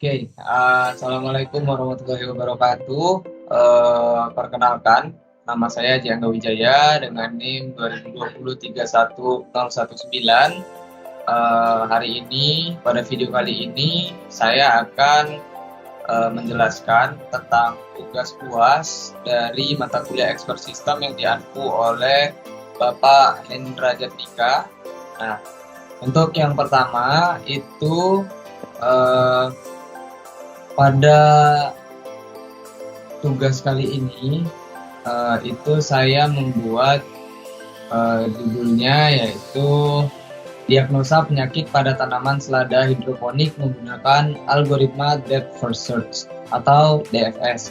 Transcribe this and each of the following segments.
Assalamualaikum warahmatullahi wabarakatuh. Perkenalkan, nama saya Jangga Wijaya dengan NIM 2020-31019. Hari ini, pada video kali ini, saya akan menjelaskan tentang tugas UAS dari mata kuliah Expert System yang diampu oleh Bapak Hendra Jatika. Nah, untuk yang pertama itu pada tugas kali ini itu saya membuat judulnya yaitu diagnosa penyakit pada tanaman selada hidroponik menggunakan algoritma Depth First Search atau DFS.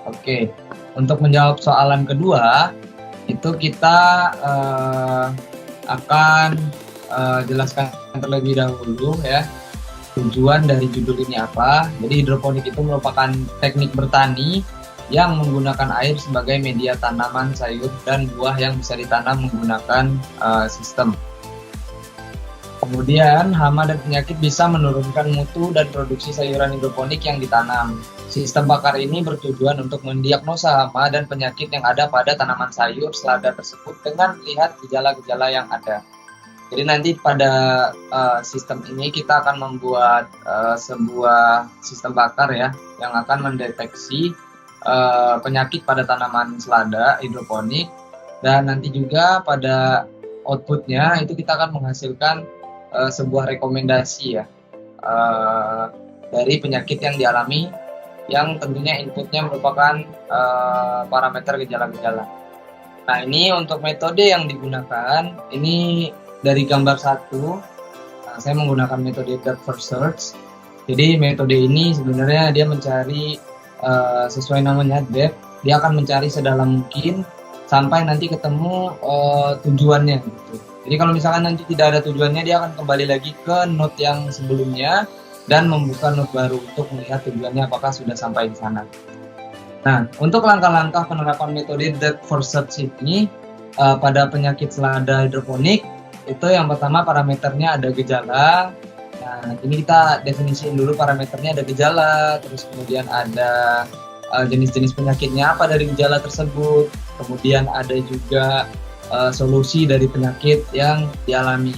Oke. Untuk menjawab soalan kedua itu kita akan jelaskan terlebih dahulu ya. Tujuan dari judul ini apa? Jadi hidroponik itu merupakan teknik bertani yang menggunakan air sebagai media tanaman sayur dan buah yang bisa ditanam menggunakan sistem. Kemudian hama dan penyakit bisa menurunkan mutu dan produksi sayuran hidroponik yang ditanam. Sistem bakar ini bertujuan untuk mendiagnosa hama dan penyakit yang ada pada tanaman sayur selada tersebut dengan melihat gejala-gejala yang ada. Jadi nanti pada sistem ini kita akan membuat sebuah sistem bakar ya yang akan mendeteksi penyakit pada tanaman selada hidroponik, dan nanti juga pada outputnya itu kita akan menghasilkan sebuah rekomendasi ya dari penyakit yang dialami, yang tentunya inputnya merupakan parameter gejala-gejala. Nah, ini untuk metode yang digunakan ini dari gambar 1, saya menggunakan metode Depth First Search. Jadi metode ini sebenarnya dia mencari sesuai namanya depth, dia akan mencari sedalam mungkin sampai nanti ketemu tujuannya gitu. Jadi kalau misalkan nanti tidak ada tujuannya, dia akan kembali lagi ke node yang sebelumnya dan membuka node baru untuk melihat tujuannya apakah sudah sampai di sana. Nah, untuk langkah-langkah penerapan metode Depth First Search ini pada penyakit selada hidroponik, itu yang pertama parameternya ada gejala. Nah, ini kita definisiin dulu parameternya, ada gejala, terus kemudian ada jenis-jenis penyakitnya apa dari gejala tersebut, kemudian ada juga solusi dari penyakit yang dialami.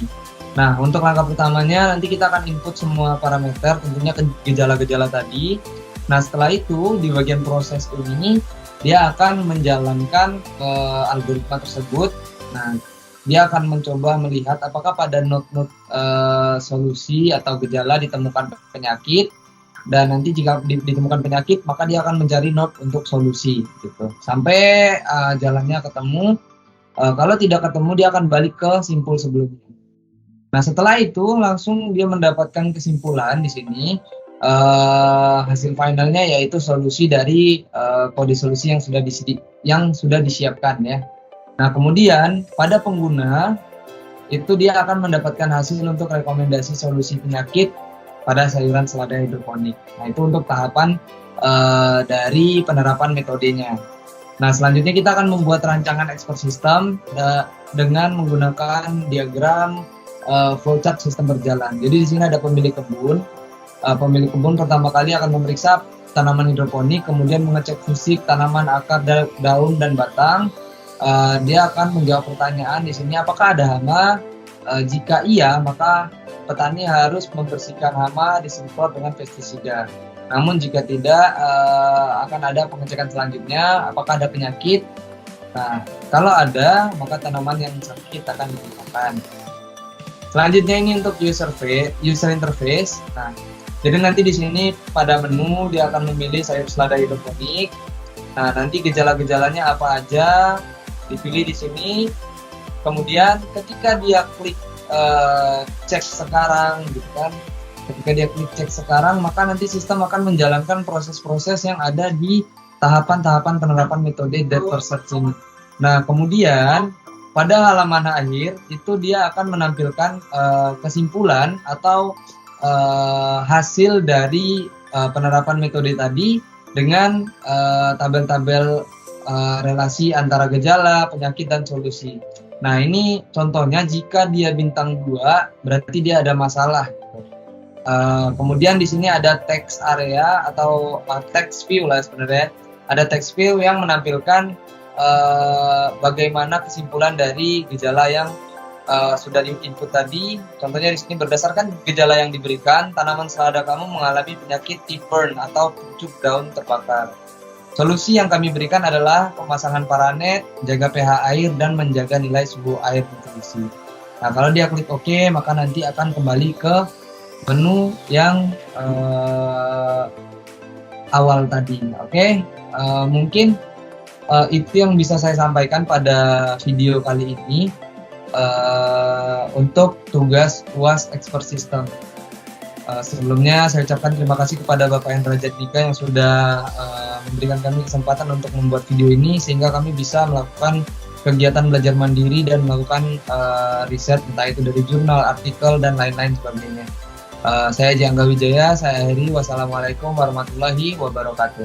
Nah, untuk langkah pertamanya nanti kita akan input semua parameter, tentunya gejala-gejala tadi. Nah, setelah itu di bagian proses ini dia akan menjalankan algoritma tersebut. Nah, dia akan mencoba melihat apakah pada node-node solusi atau gejala ditemukan penyakit, dan nanti jika ditemukan penyakit maka dia akan mencari node untuk solusi gitu sampai jalannya ketemu. Kalau tidak ketemu dia akan balik ke simpul sebelumnya. Nah, setelah itu langsung dia mendapatkan kesimpulan di sini, hasil finalnya yaitu solusi dari kode solusi yang sudah disiapkan ya. Nah, kemudian pada pengguna itu dia akan mendapatkan hasil untuk rekomendasi solusi penyakit pada sayuran selada hidroponik. Nah, itu untuk tahapan dari penerapan metodenya. Nah, selanjutnya kita akan membuat rancangan expert system dengan menggunakan diagram flowchart sistem berjalan. Jadi di sini ada pemilik kebun. Pemilik kebun pertama kali akan memeriksa tanaman hidroponik, kemudian mengecek fisik tanaman, akar, daun, dan batang. Dia akan menjawab pertanyaan di sini, apakah ada hama? Jika iya, maka petani harus membersihkan hama disemprot dengan pestisida. Namun jika tidak, akan ada pengecekan selanjutnya, apakah ada penyakit. Nah, kalau ada, maka tanaman yang sakit akan digunakan. Selanjutnya ini untuk user interface. Nah, jadi nanti di sini pada menu dia akan memilih sayur selada hidroponik. Nah, nanti gejala-gejalanya apa aja dipilih di sini. Kemudian ketika dia klik cek sekarang gitu kan, ketika dia klik cek sekarang, maka nanti sistem akan menjalankan proses-proses yang ada di tahapan-tahapan penerapan metode Depth First Search ini. Nah, kemudian pada halaman akhir itu dia akan menampilkan kesimpulan atau hasil dari penerapan metode tadi dengan tabel-tabel relasi antara gejala, penyakit, dan solusi. Nah, ini contohnya jika dia bintang 2 berarti dia ada masalah. Kemudian di sini ada text area atau text view lah sebenarnya. Ada text view yang menampilkan bagaimana kesimpulan dari gejala yang sudah di input tadi. Contohnya di sini berdasarkan gejala yang diberikan, tanaman selada kamu mengalami penyakit tea burn atau pucuk daun terbakar. Solusi yang kami berikan adalah pemasangan paranet, jaga pH air, dan menjaga nilai suhu air nutrisi. Nah, kalau dia klik OK, maka nanti akan kembali ke menu yang awal tadi. Oke, mungkin itu yang bisa saya sampaikan pada video kali ini untuk tugas UAS Expert System. Sebelumnya saya ucapkan terima kasih kepada Bapak Hendra Jatnika yang sudah memberikan kami kesempatan untuk membuat video ini sehingga kami bisa melakukan kegiatan belajar mandiri dan melakukan riset entah itu dari jurnal, artikel, dan lain-lain sebagainya. Saya Jangga Wijaya, saya akhiri. Wassalamualaikum warahmatullahi wabarakatuh.